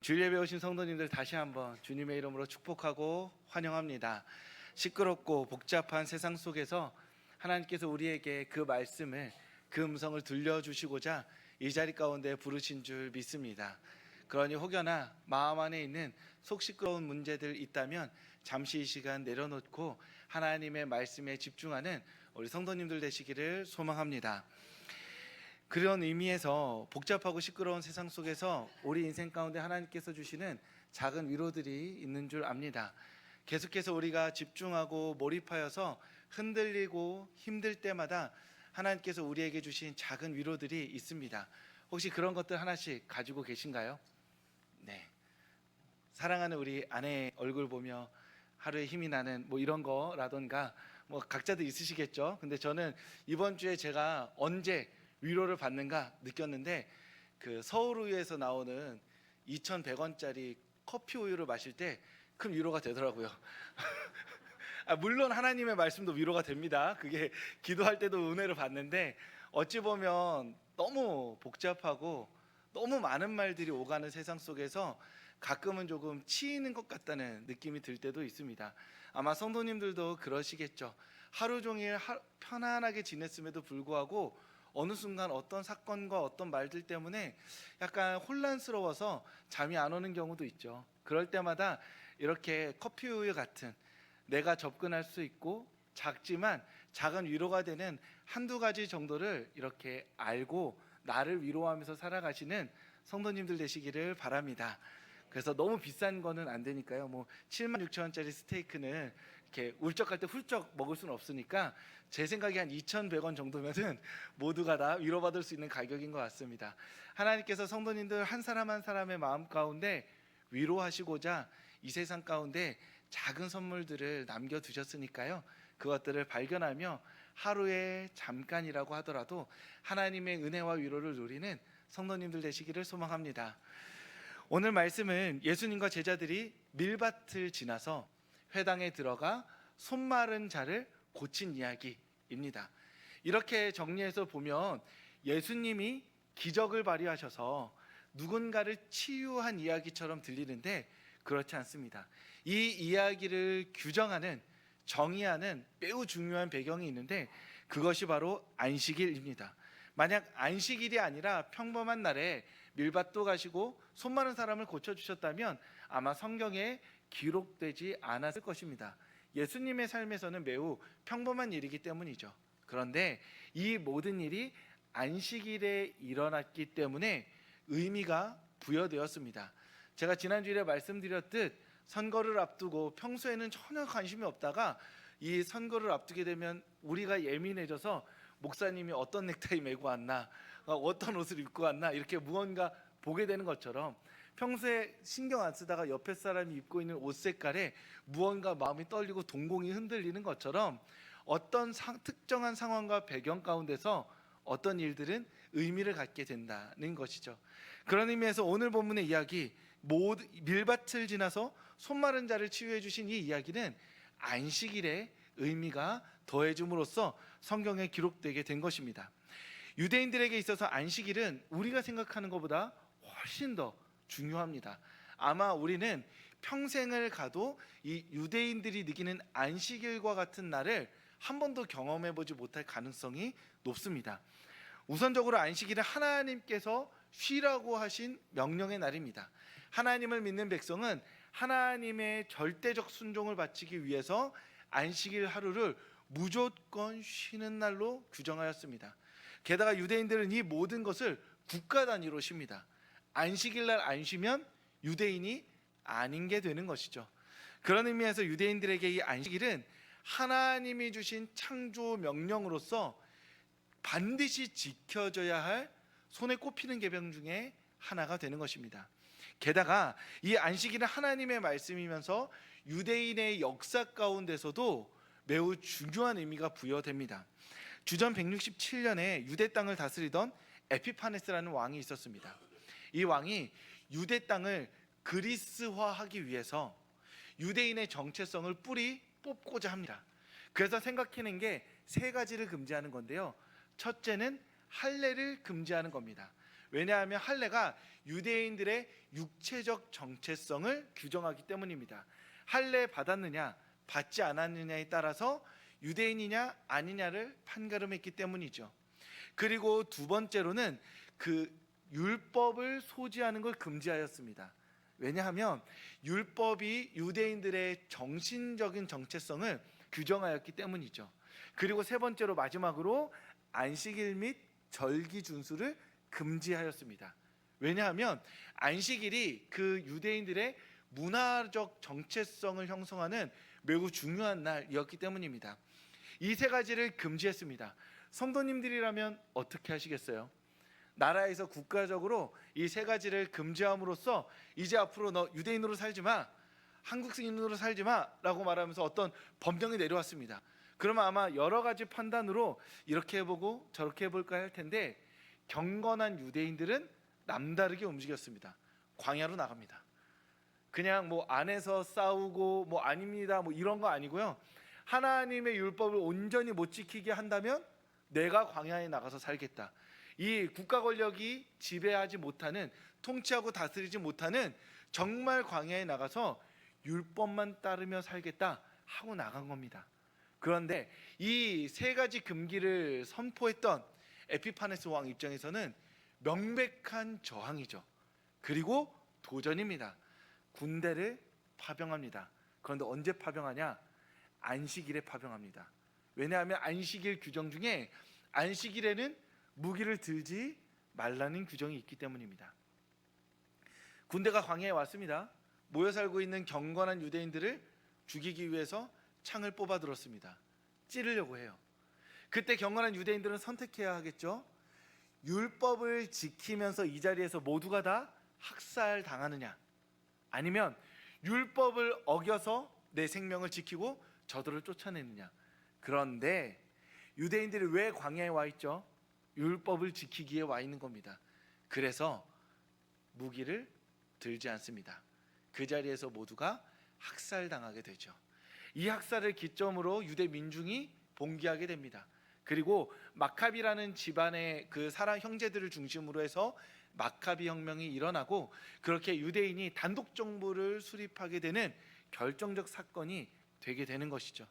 주일 예배 오신 성도님들 다시 한번 주님의 이름으로 축복하고 환영합니다. 시끄럽고 복잡한 세상 속에서 하나님께서 우리에게 그 말씀을, 그 음성을 들려주시고자 이 자리 가운데 부르신 줄 믿습니다. 그러니 혹여나 마음 안에 있는 속 시끄러운 문제들 있다면 잠시 이 시간 내려놓고 하나님의 말씀에 집중하는 우리 성도님들 되시기를 소망합니다. 그런 의미에서 복잡하고 시끄러운 세상 속에서 우리 인생 가운데 하나님께서 주시는 작은 위로들이 있는 줄 압니다. 계속해서 우리가 집중하고 몰입하여서 흔들리고 힘들 때마다 하나님께서 우리에게 주신 작은 위로들이 있습니다. 혹시 그런 것들 하나씩 가지고 계신가요? 네. 사랑하는 우리 아내의 얼굴 보며 하루에 힘이 나는 이런 거라던가 각자도 있으시겠죠. 근데 저는 이번 주에 제가 언제 위로를 받는가 느꼈는데, 그 서울우유에서 나오는 2,100원짜리 커피 우유를 마실 때 큰 위로가 되더라고요. 물론 하나님의 말씀도 위로가 됩니다. 그게 기도할 때도 은혜를 받는데, 어찌 보면 너무 복잡하고 너무 많은 말들이 오가는 세상 속에서 가끔은 조금 치이는 것 같다는 느낌이 들 때도 있습니다. 아마 성도님들도 그러시겠죠. 하루 종일 편안하게 지냈음에도 불구하고 어느 순간 어떤 사건과 어떤 말들 때문에 약간 혼란스러워서 잠이 안 오는 경우도 있죠. 그럴 때마다 이렇게 커피 우유 같은 내가 접근할 수 있고 작지만 작은 위로가 되는 한두 가지 정도를 이렇게 알고 나를 위로하면서 살아가시는 성도님들 되시기를 바랍니다. 그래서 너무 비싼 거는 안 되니까요. 76,000원짜리 스테이크는 이렇게 울적할 때 훌쩍 먹을 수는 없으니까 제 생각에 한 2,100원 정도면은 모두가 다 위로받을 수 있는 가격인 것 같습니다. 하나님께서 성도님들 한 사람 한 사람의 마음 가운데 위로하시고자 이 세상 가운데 작은 선물들을 남겨두셨으니까요. 그것들을 발견하며 하루에 잠깐이라고 하더라도 하나님의 은혜와 위로를 누리는 성도님들 되시기를 소망합니다. 오늘 말씀은 예수님과 제자들이 밀밭을 지나서 회당에 들어가 손 마른 자를 고친 이야기입니다. 이렇게 정리해서 보면 예수님이 기적을 발휘하셔서 누군가를 치유한 이야기처럼 들리는데 그렇지 않습니다. 이 이야기를 규정하는, 정의하는 매우 중요한 배경이 있는데 그것이 바로 안식일입니다. 만약 안식일이 아니라 평범한 날에 밀밭도 가시고 손 마른 사람을 고쳐주셨다면 아마 성경에 기록되지 않았을 것입니다. 예수님의 삶에서는 매우 평범한 일이기 때문이죠. 그런데 이 모든 일이 안식일에 일어났기 때문에 의미가 부여되었습니다. 제가 지난주에 말씀드렸듯 선거를 앞두고 평소에는 전혀 관심이 없다가 이 선거를 앞두게 되면 우리가 예민해져서 목사님이 어떤 넥타이 메고 왔나, 어떤 옷을 입고 왔나 이렇게 무언가 보게 되는 것처럼 평소에 신경 안 쓰다가 옆에 사람이 입고 있는 옷 색깔에 무언가 마음이 떨리고 동공이 흔들리는 것처럼 어떤 특정한 상황과 배경 가운데서 어떤 일들은 의미를 갖게 된다는 것이죠. 그런 의미에서 오늘 본문의 이야기, 밀밭을 지나서 손 마른 자를 치유해 주신 이 이야기는 안식일의 의미가 더해줌으로써 성경에 기록되게 된 것입니다. 유대인들에게 있어서 안식일은 우리가 생각하는 것보다 훨씬 더 중요합니다. 아마 우리는 평생을 가도 이 유대인들이 느끼는 안식일과 같은 날을 한 번도 경험해 보지 못할 가능성이 높습니다. 우선적으로 안식일은 하나님께서 쉬라고 하신 명령의 날입니다. 하나님을 믿는 백성은 하나님의 절대적 순종을 바치기 위해서 안식일 하루를 무조건 쉬는 날로 규정하였습니다. 게다가 유대인들은 이 모든 것을 국가 단위로 쉽니다. 안식일 날 안 쉬면 유대인이 아닌 게 되는 것이죠. 그런 의미에서 유대인들에게 이 안식일은 하나님이 주신 창조 명령으로서 반드시 지켜져야 할 손에 꼽히는 계명 중에 하나가 되는 것입니다. 게다가 이 안식일은 하나님의 말씀이면서 유대인의 역사 가운데서도 매우 중요한 의미가 부여됩니다. 주전 167년에 유대 땅을 다스리던 에피파네스라는 왕이 있었습니다. 이 왕이 유대 땅을 그리스화하기 위해서 유대인의 정체성을 뿌리 뽑고자 합니다. 그래서 생각해낸 게 세 가지를 금지하는 건데요. 첫째는 할례를 금지하는 겁니다. 왜냐하면 할례가 유대인들의 육체적 정체성을 규정하기 때문입니다. 할례 받았느냐 받지 않았느냐에 따라서 유대인이냐 아니냐를 판가름했기 때문이죠. 그리고 두 번째로는 그 율법을 소지하는 걸 금지하였습니다. 왜냐하면 율법이 유대인들의 정신적인 정체성을 규정하였기 때문이죠. 그리고 세 번째로 마지막으로 안식일 및 절기 준수를 금지하였습니다. 왜냐하면 안식일이 그 유대인들의 문화적 정체성을 형성하는 매우 중요한 날이었기 때문입니다. 이 세 가지를 금지했습니다. 성도님들이라면 어떻게 하시겠어요? 나라에서 국가적으로 이 세 가지를 금지함으로써 이제 앞으로 너 유대인으로 살지 마, 한국 승인으로 살지 마라고 말하면서 어떤 법령이 내려왔습니다. 그러면 아마 여러 가지 판단으로 이렇게 해보고 저렇게 해볼까 할 텐데 경건한 유대인들은 남다르게 움직였습니다. 광야로 나갑니다. 그냥 뭐 안에서 싸우고 뭐 아닙니다 뭐 이런 거 아니고요. 하나님의 율법을 온전히 못 지키게 한다면 내가 광야에 나가서 살겠다. 이 국가 권력이 지배하지 못하는, 통치하고 다스리지 못하는 정말 광야에 나가서 율법만 따르며 살겠다 하고 나간 겁니다. 그런데 이 세 가지 금기를 선포했던 에피파네스 왕 입장에서는 명백한 저항이죠. 그리고 도전입니다. 군대를 파병합니다. 그런데 언제 파병하냐? 안식일에 파병합니다. 왜냐하면 안식일 규정 중에 안식일에는 무기를 들지 말라는 규정이 있기 때문입니다. 군대가 광야에 왔습니다. 모여 살고 있는 경건한 유대인들을 죽이기 위해서 창을 뽑아 들었습니다. 찌르려고 해요. 그때 경건한 유대인들은 선택해야 하겠죠. 율법을 지키면서 이 자리에서 모두가 다 학살당하느냐, 아니면 율법을 어겨서 내 생명을 지키고 저들을 쫓아내느냐. 그런데 유대인들이 왜 광야에 와 있죠? 율법을 지키기에 와 있는 겁니다. 그래서 무기를 들지 않습니다. 그 자리에서 모두가 학살당하게 되죠. 이 학살을 기점으로 유대 민중이 봉기하게 됩니다. 그리고 마카비라는 집안의 그 사람 형제들을 중심으로 해서 마카비 혁명이 일어나고 그렇게 유대인이 단독 정부를 수립하게 되는 결정적 사건이 되게 되는 것이죠.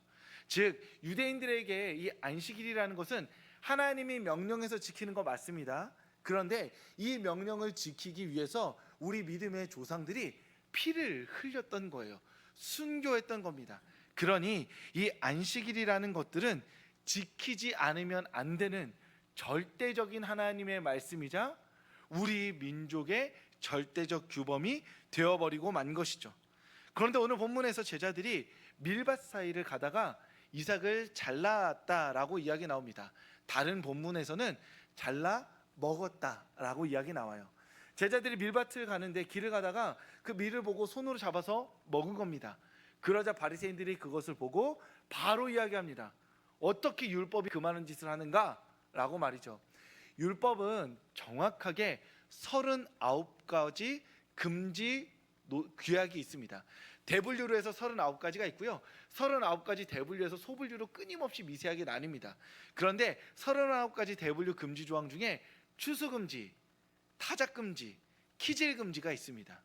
즉 유대인들에게 이 안식일이라는 것은 하나님이 명령해서 지키는 거 맞습니다. 그런데 이 명령을 지키기 위해서 우리 믿음의 조상들이 피를 흘렸던 거예요. 순교했던 겁니다. 그러니 이 안식일이라는 것들은 지키지 않으면 안 되는 절대적인 하나님의 말씀이자 우리 민족의 절대적 규범이 되어버리고 만 것이죠. 그런데 오늘 본문에서 제자들이 밀밭 사이를 가다가 이삭을 잘랐다라고 이야기 나옵니다. 다른 본문에서는 잘라 먹었다라고 이야기 나와요. 제자들이 밀밭을 가는데 길을 가다가 그 밀을 보고 손으로 잡아서 먹은 겁니다. 그러자 바리새인들이 그것을 보고 바로 이야기합니다. 어떻게 율법이 그 많은 짓을 하는가라고 말이죠. 율법은 정확하게 39가지 금지 규약이 있습니다. 대분류로 해서 39가지가 있고요. 39가지 대분류에서 소분류로 끊임없이 미세하게 나뉩니다. 그런데 39가지 대분류 금지 조항 중에 추수금지, 타작금지, 키질금지가 있습니다.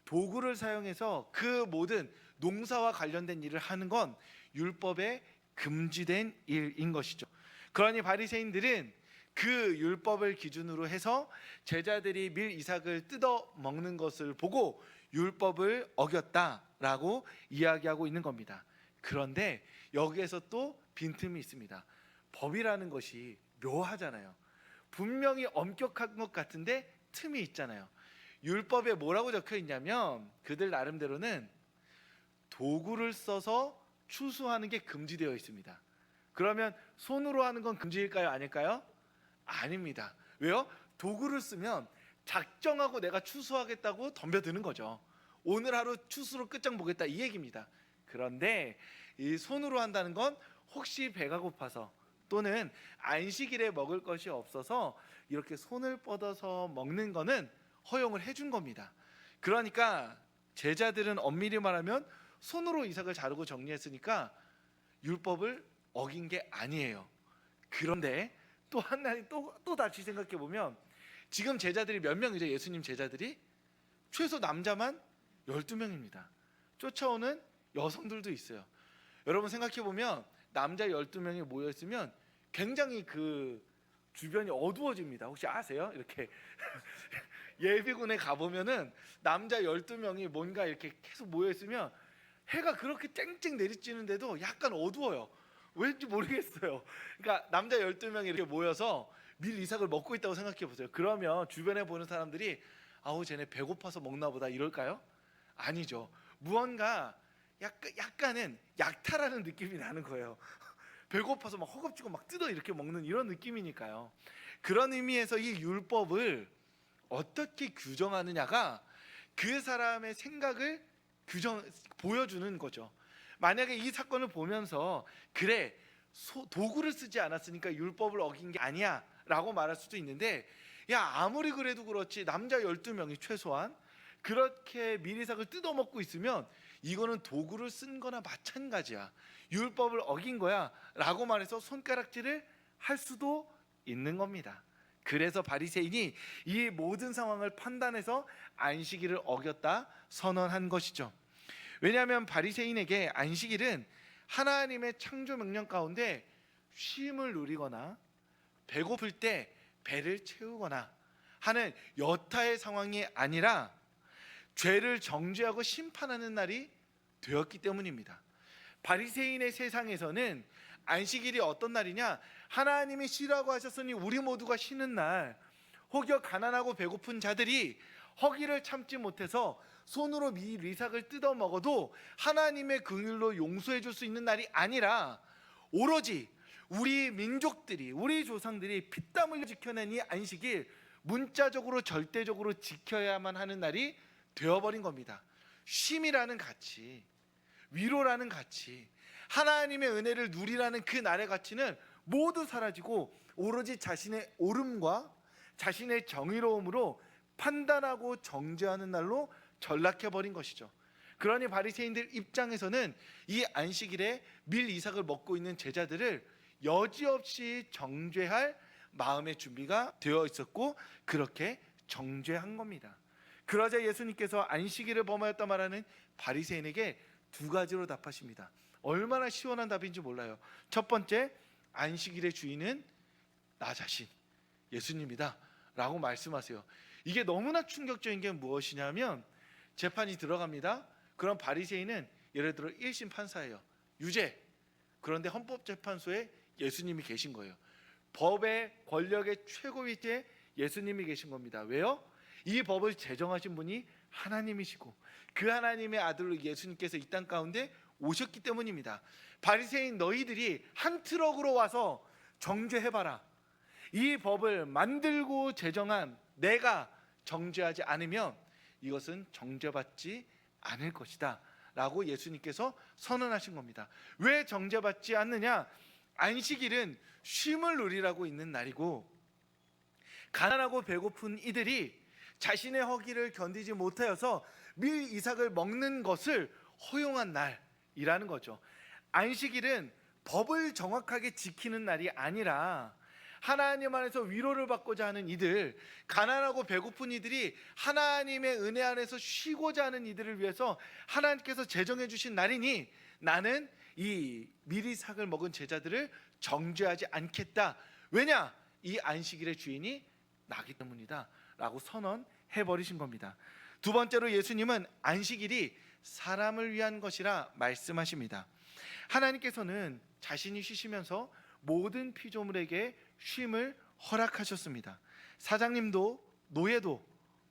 도구를 사용해서 그 모든 농사와 관련된 일을 하는 건 율법에 금지된 일인 것이죠. 그러니 바리새인들은 그 율법을 기준으로 해서 제자들이 밀 이삭을 뜯어 먹는 것을 보고 율법을 어겼다라고 이야기하고 있는 겁니다. 그런데 여기에서 또 빈틈이 있습니다. 법이라는 것이 묘하잖아요. 분명히 엄격한 것 같은데 틈이 있잖아요. 율법에 뭐라고 적혀 있냐면 그들 나름대로는 도구를 써서 추수하는 게 금지되어 있습니다. 그러면 손으로 하는 건 금지일까요? 아닐까요? 아닙니다. 왜요? 도구를 쓰면 작정하고 내가 추수하겠다고 덤벼드는 거죠. 오늘 하루 추수로 끝장 보겠다 이 얘기입니다. 그런데 이 손으로 한다는 건 혹시 배가 고파서 또는 안식일에 먹을 것이 없어서 이렇게 손을 뻗어서 먹는 거는 허용을 해준 겁니다. 그러니까 제자들은 엄밀히 말하면 손으로 이삭을 자르고 정리했으니까 율법을 어긴 게 아니에요. 그런데 또 다시 생각해 보면 지금 제자들이 몇 명이죠? 예수님 제자들이 최소 남자만 12명입니다. 쫓아오는 여성들도 있어요. 여러분 생각해 보면 남자 12명이 모여 있으면 굉장히 그 주변이 어두워집니다. 혹시 아세요? 이렇게 예비군에 가보면은 남자 12명이 뭔가 이렇게 계속 모여 있으면 해가 그렇게 쨍쨍 내리쬐는데도 약간 어두워요. 왠지 모르겠어요. 그러니까 남자 12명이 이렇게 모여서 밀 이삭을 먹고 있다고 생각해 보세요. 그러면 주변에 보는 사람들이 아우 쟤네 배고파서 먹나 보다 이럴까요? 아니죠. 무언가 약간은 약탈하는 느낌이 나는 거예요. 배고파서 막 허겁지겁 막 뜯어 이렇게 먹는 이런 느낌이니까요. 그런 의미에서 이 율법을 어떻게 규정하느냐가 그 사람의 생각을 보여주는 거죠. 만약에 이 사건을 보면서 그래 도구를 쓰지 않았으니까 율법을 어긴 게 아니야 라고 말할 수도 있는데, 야 아무리 그래도 그렇지 남자 12명이 최소한 그렇게 밀이삭을 뜯어먹고 있으면 이거는 도구를 쓴 거나 마찬가지야, 율법을 어긴 거야 라고 말해서 손가락질을 할 수도 있는 겁니다. 그래서 바리새인이 이 모든 상황을 판단해서 안식일을 어겼다 선언한 것이죠. 왜냐하면 바리새인에게 안식일은 하나님의 창조 명령 가운데 쉼을 누리거나 배고플 때 배를 채우거나 하는 여타의 상황이 아니라 죄를 정죄하고 심판하는 날이 되었기 때문입니다. 바리새인의 세상에서는 안식일이 어떤 날이냐, 하나님이 쉬라고 하셨으니 우리 모두가 쉬는 날, 혹여 가난하고 배고픈 자들이 허기를 참지 못해서 손으로 밀 이삭을 뜯어 먹어도 하나님의 긍휼로 용서해 줄 수 있는 날이 아니라 오로지 우리 민족들이, 우리 조상들이 피땀 흘려 지켜낸 이 안식일 문자적으로 절대적으로 지켜야만 하는 날이 되어버린 겁니다. 쉼이라는 가치, 위로라는 가치, 하나님의 은혜를 누리라는 그 날의 가치는 모두 사라지고 오로지 자신의 옳음과 자신의 정의로움으로 판단하고 정죄하는 날로 전락해버린 것이죠. 그러니 바리새인들 입장에서는 이 안식일에 밀 이삭을 먹고 있는 제자들을 여지없이 정죄할 마음의 준비가 되어 있었고 그렇게 정죄한 겁니다. 그러자 예수님께서 안식일을 범하였다 말하는 바리새인에게 두 가지로 답하십니다. 얼마나 시원한 답인지 몰라요. 첫 번째, 안식일의 주인은 나 자신 예수님이다 라고 말씀하세요. 이게 너무나 충격적인 게 무엇이냐면, 재판이 들어갑니다. 그럼 바리새인은 예를 들어 1심 판사예요. 유죄. 그런데 헌법재판소에 예수님이 계신 거예요. 법의 권력의 최고 위치에 예수님이 계신 겁니다. 왜요? 이 법을 제정하신 분이 하나님이시고 그 하나님의 아들로 예수님께서 이 땅 가운데 오셨기 때문입니다. 바리새인 너희들이 한 트럭으로 와서 정죄해봐라. 이 법을 만들고 제정한 내가 정죄하지 않으면 이것은 정죄받지 않을 것이다 라고 예수님께서 선언하신 겁니다. 왜 정죄받지 않느냐? 안식일은 쉼을 누리라고 있는 날이고 가난하고 배고픈 이들이 자신의 허기를 견디지 못하여서 밀 이삭을 먹는 것을 허용한 날이라는 거죠. 안식일은 법을 정확하게 지키는 날이 아니라 하나님 안에서 위로를 받고자 하는 이들, 가난하고 배고픈 이들이 하나님의 은혜 안에서 쉬고자 하는 이들을 위해서 하나님께서 제정해 주신 날이니 나는 이 밀이삭을 먹은 제자들을 정죄하지 않겠다. 왜냐? 이 안식일의 주인이 나기 때문이다 라고 선언해 버리신 겁니다. 두 번째로 예수님은 안식일이 사람을 위한 것이라 말씀하십니다. 하나님께서는 자신이 쉬시면서 모든 피조물에게 쉼을 허락하셨습니다. 사장님도 노예도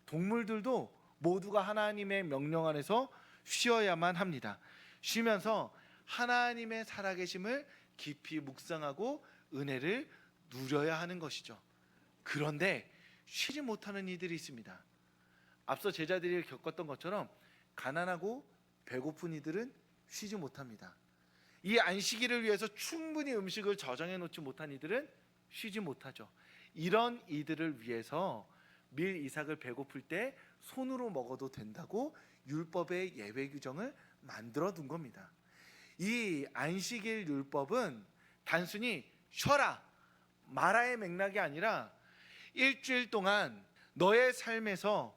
동물들도 모두가 하나님의 명령 안에서 쉬어야만 합니다. 쉬면서 하나님의 살아계심을 깊이 묵상하고 은혜를 누려야 하는 것이죠. 그런데 쉬지 못하는 이들이 있습니다. 앞서 제자들이 겪었던 것처럼 가난하고 배고픈 이들은 쉬지 못합니다. 이 안식일을 위해서 충분히 음식을 저장해 놓지 못한 이들은 쉬지 못하죠. 이런 이들을 위해서 밀 이삭을 배고플 때 손으로 먹어도 된다고 율법의 예외 규정을 만들어 둔 겁니다. 이 안식일 율법은 단순히 쉬어라 마라의 맥락이 아니라 일주일 동안 너의 삶에서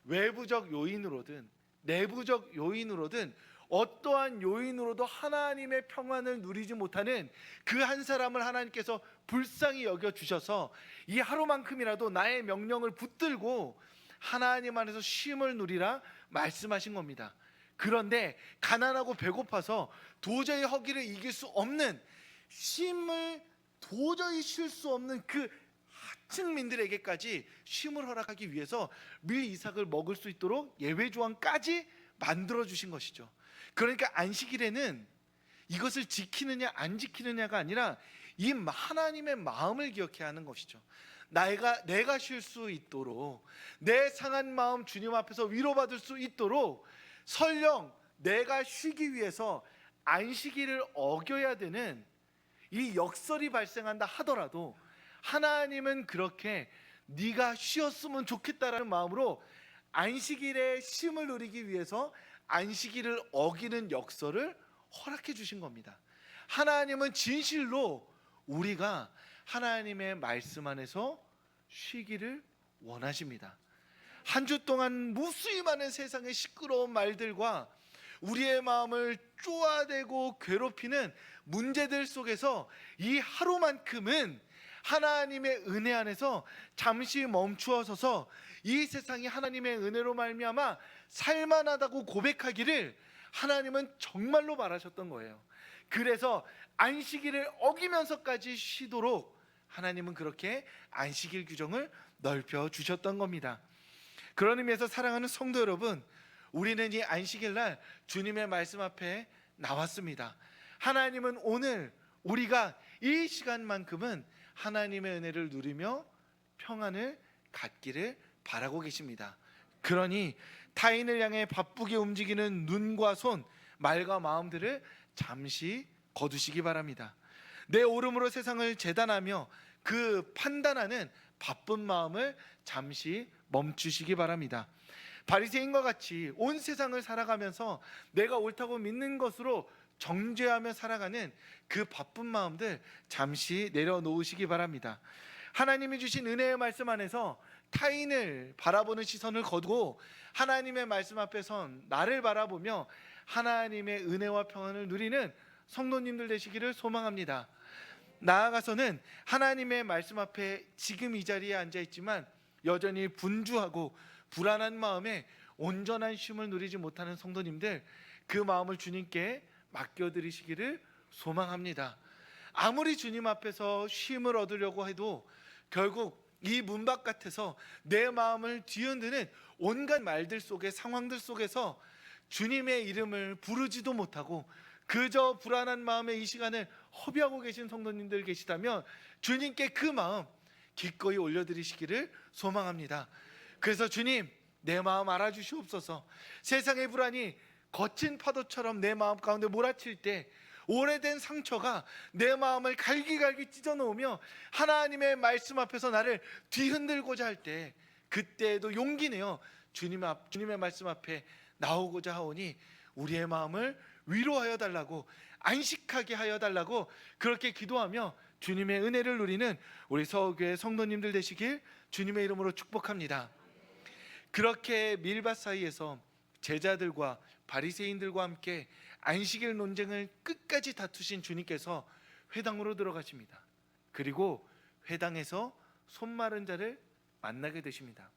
외부적 요인으로든 내부적 요인으로든 어떠한 요인으로도 하나님의 평안을 누리지 못하는 그 한 사람을 하나님께서 불쌍히 여겨 주셔서 이 하루만큼이라도 나의 명령을 붙들고 하나님 안에서 쉼을 누리라 말씀하신 겁니다. 그런데 가난하고 배고파서 도저히 허기를 이길 수 없는, 쉼을 도저히 쉴 수 없는 그 하층민들에게까지 쉼을 허락하기 위해서 밀 이삭을 먹을 수 있도록 예외 조항까지 만들어 주신 것이죠. 그러니까 안식일에는 이것을 지키느냐 안 지키느냐가 아니라 이 하나님의 마음을 기억해야 하는 것이죠. 내가 쉴 수 있도록, 내 상한 마음 주님 앞에서 위로받을 수 있도록 설령 내가 쉬기 위해서 안식일을 어겨야 되는 이 역설이 발생한다 하더라도 하나님은 그렇게 네가 쉬었으면 좋겠다라는 마음으로 안식일에 쉼을 누리기 위해서 안식일을 어기는 역설을 허락해 주신 겁니다. 하나님은 진실로 우리가 하나님의 말씀 안에서 쉬기를 원하십니다. 한 주 동안 무수히 많은 세상의 시끄러운 말들과 우리의 마음을 쪼아대고 괴롭히는 문제들 속에서 이 하루만큼은 하나님의 은혜 안에서 잠시 멈추어 서서 이 세상이 하나님의 은혜로 말미암아 살만하다고 고백하기를 하나님은 정말로 바라셨던 거예요. 그래서 안식일을 어기면서까지 쉬도록 하나님은 그렇게 안식일 규정을 넓혀 주셨던 겁니다. 그런 의미에서 사랑하는 성도 여러분, 우리는 이 안식일 날 주님의 말씀 앞에 나왔습니다. 하나님은 오늘 우리가 이 시간만큼은 하나님의 은혜를 누리며 평안을 갖기를 바라고 계십니다. 그러니 타인을 향해 바쁘게 움직이는 눈과 손, 말과 마음들을 잠시 거두시기 바랍니다. 내 오름으로 세상을 재단하며 그 판단하는 바쁜 마음을 잠시 멈추시기 바랍니다. 바리새인과 같이 온 세상을 살아가면서 내가 옳다고 믿는 것으로 정죄하며 살아가는 그 바쁜 마음들 잠시 내려놓으시기 바랍니다. 하나님이 주신 은혜의 말씀 안에서 타인을 바라보는 시선을 거두고 하나님의 말씀 앞에 선 나를 바라보며 하나님의 은혜와 평안을 누리는 성도님들 되시기를 소망합니다. 나아가서는 하나님의 말씀 앞에 지금 이 자리에 앉아 있지만 여전히 분주하고 불안한 마음에 온전한 쉼을 누리지 못하는 성도님들, 그 마음을 주님께 맡겨드리시기를 소망합니다. 아무리 주님 앞에서 쉼을 얻으려고 해도 결국 이 문 바깥에서 내 마음을 뒤흔드는 온갖 말들 속에, 상황들 속에서 주님의 이름을 부르지도 못하고 그저 불안한 마음에 이 시간을 허비하고 계신 성도님들 계시다면 주님께 그 마음 기꺼이 올려드리시기를 소망합니다. 그래서 주님, 내 마음 알아주시옵소서. 세상의 불안이 거친 파도처럼 내 마음 가운데 몰아칠 때 오래된 상처가 내 마음을 갈기갈기 찢어놓으며 하나님의 말씀 앞에서 나를 뒤흔들고자 할 때, 그때에도 용기 내어 주님의 말씀 앞에 나오고자 하오니 우리의 마음을 위로하여 달라고, 안식하게 하여 달라고 그렇게 기도하며 주님의 은혜를 누리는 우리 서울교회 성도님들 되시길 주님의 이름으로 축복합니다. 그렇게 밀밭 사이에서 제자들과 바리새인들과 함께 안식일 논쟁을 끝까지 다투신 주님께서 회당으로 들어가십니다. 그리고 회당에서 손마른 자를 만나게 되십니다.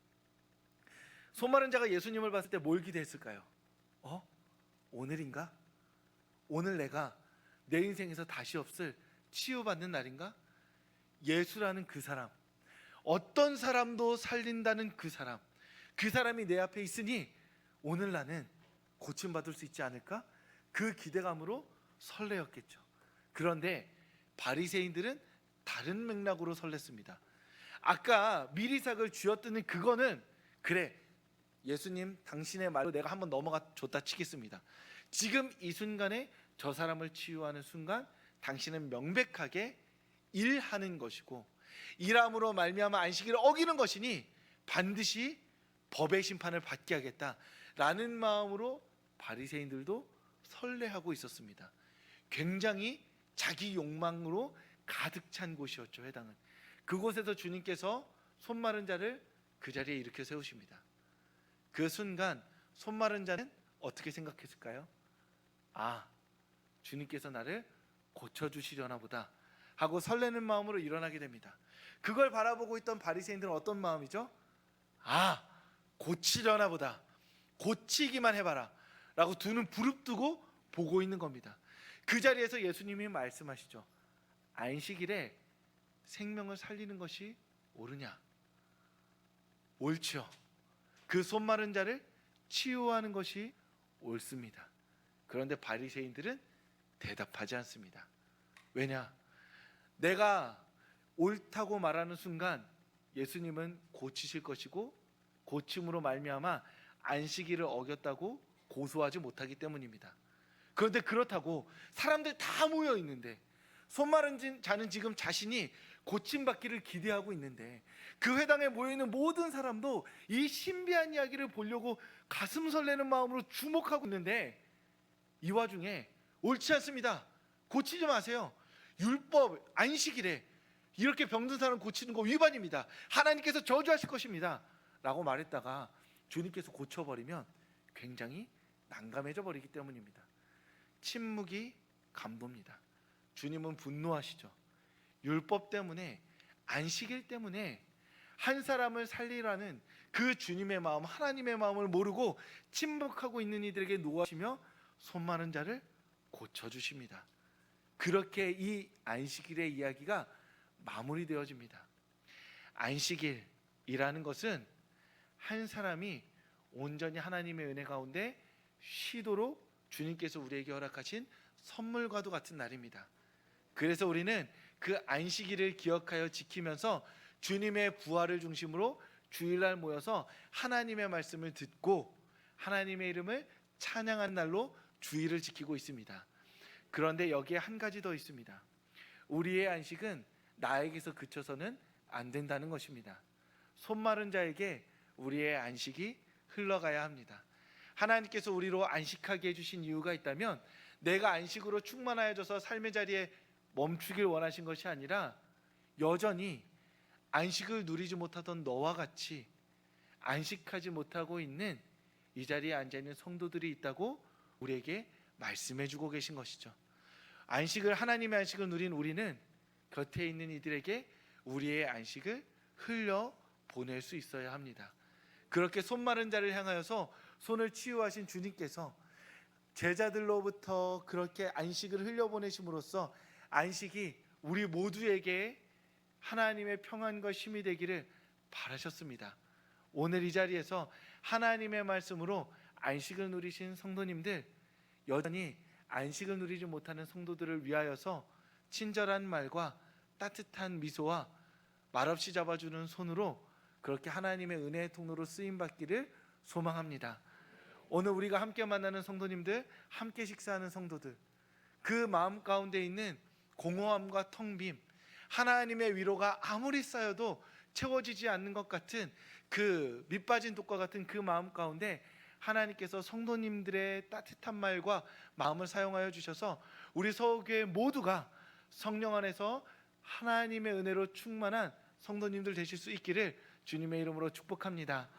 손마른 자가 예수님을 봤을 때 뭘 기대했을까요? 오늘인가? 오늘 내가 내 인생에서 다시 없을 치유받는 날인가? 예수라는 그 사람, 어떤 사람도 살린다는 그 사람, 그 사람이 내 앞에 있으니 오늘 나는 고침받을 수 있지 않을까? 그 기대감으로 설레었겠죠. 그런데 바리새인들은 다른 맥락으로 설렜습니다. 아까 미리삭을 쥐어뜯는 그거는 그래, 예수님 당신의 말로 내가 한번 넘어가 줬다 치겠습니다. 지금 이 순간에 저 사람을 치유하는 순간 당신은 명백하게 일하는 것이고 일함으로 말미암아 안식일을 어기는 것이니 반드시 법의 심판을 받게 하겠다라는 마음으로 바리새인들도 설레하고 있었습니다. 굉장히 자기 욕망으로 가득 찬 곳이었죠. 회당은. 그곳에서 주님께서 손마른 자를 그 자리에 일으켜 세우십니다. 그 순간 손 마른 자는 어떻게 생각했을까요? 아, 주님께서 나를 고쳐주시려나 보다 하고 설레는 마음으로 일어나게 됩니다. 그걸 바라보고 있던 바리새인들은 어떤 마음이죠? 아, 고치려나 보다, 고치기만 해봐라 라고 두 눈 부릅뜨고 보고 있는 겁니다. 그 자리에서 예수님이 말씀하시죠. 안식일에 생명을 살리는 것이 옳으냐? 옳죠. 그 손 마른 자를 치유하는 것이 옳습니다. 그런데 바리새인들은 대답하지 않습니다. 왜냐? 내가 옳다고 말하는 순간 예수님은 고치실 것이고 고침으로 말미암아 안식일을 어겼다고 고소하지 못하기 때문입니다. 그런데 그렇다고 사람들 다 모여 있는데 손 마른 자는 지금 자신이 고침받기를 기대하고 있는데 그 회당에 모여있는 모든 사람도 이 신비한 이야기를 보려고 가슴 설레는 마음으로 주목하고 있는데 이 와중에 옳지 않습니다. 고치지 마세요. 율법 안식일에 이렇게 병든 사람 고치는 거 위반입니다. 하나님께서 저주하실 것입니다 라고 말했다가 주님께서 고쳐버리면 굉장히 난감해져 버리기 때문입니다. 침묵이 감도입니다. 주님은 분노하시죠. 율법 때문에, 안식일 때문에 한 사람을 살리라는 그 주님의 마음, 하나님의 마음을 모르고 침묵하고 있는 이들에게 노하시며 손 마른 자를 고쳐주십니다. 그렇게 이 안식일의 이야기가 마무리되어집니다. 안식일이라는 것은 한 사람이 온전히 하나님의 은혜 가운데 쉬도록 주님께서 우리에게 허락하신 선물과도 같은 날입니다. 그래서 우리는 그 안식일을 기억하여 지키면서 주님의 부활을 중심으로 주일날 모여서 하나님의 말씀을 듣고 하나님의 이름을 찬양하는 날로 주일을 지키고 있습니다. 그런데 여기에 한 가지 더 있습니다. 우리의 안식은 나에게서 그쳐서는 안 된다는 것입니다. 손 마른 자에게 우리의 안식이 흘러가야 합니다. 하나님께서 우리로 안식하게 해주신 이유가 있다면 내가 안식으로 충만하여져서 삶의 자리에 멈추길 원하신 것이 아니라 여전히 안식을 누리지 못하던 너와 같이 안식하지 못하고 있는 이 자리에 앉아있는 성도들이 있다고 우리에게 말씀해주고 계신 것이죠. 하나님의 안식을 누린 우리는 곁에 있는 이들에게 우리의 안식을 흘려보낼 수 있어야 합니다. 그렇게 손 마른 자를 향하여서 손을 치유하신 주님께서 제자들로부터 그렇게 안식을 흘려보내심으로써 안식이 우리 모두에게 하나님의 평안과 쉼이 되기를 바라셨습니다. 오늘 이 자리에서 하나님의 말씀으로 안식을 누리신 성도님들, 여전히 안식을 누리지 못하는 성도들을 위하여서 친절한 말과 따뜻한 미소와 말없이 잡아주는 손으로 그렇게 하나님의 은혜의 통로로 쓰임받기를 소망합니다. 오늘 우리가 함께 만나는 성도님들, 함께 식사하는 성도들, 그 마음 가운데 있는 공허함과 텅빔, 하나님의 위로가 아무리 쌓여도 채워지지 않는 것 같은 그 밑빠진 독과 같은 그 마음 가운데 하나님께서 성도님들의 따뜻한 말과 마음을 사용하여 주셔서 우리 서울교회 모두가 성령 안에서 하나님의 은혜로 충만한 성도님들 되실 수 있기를 주님의 이름으로 축복합니다.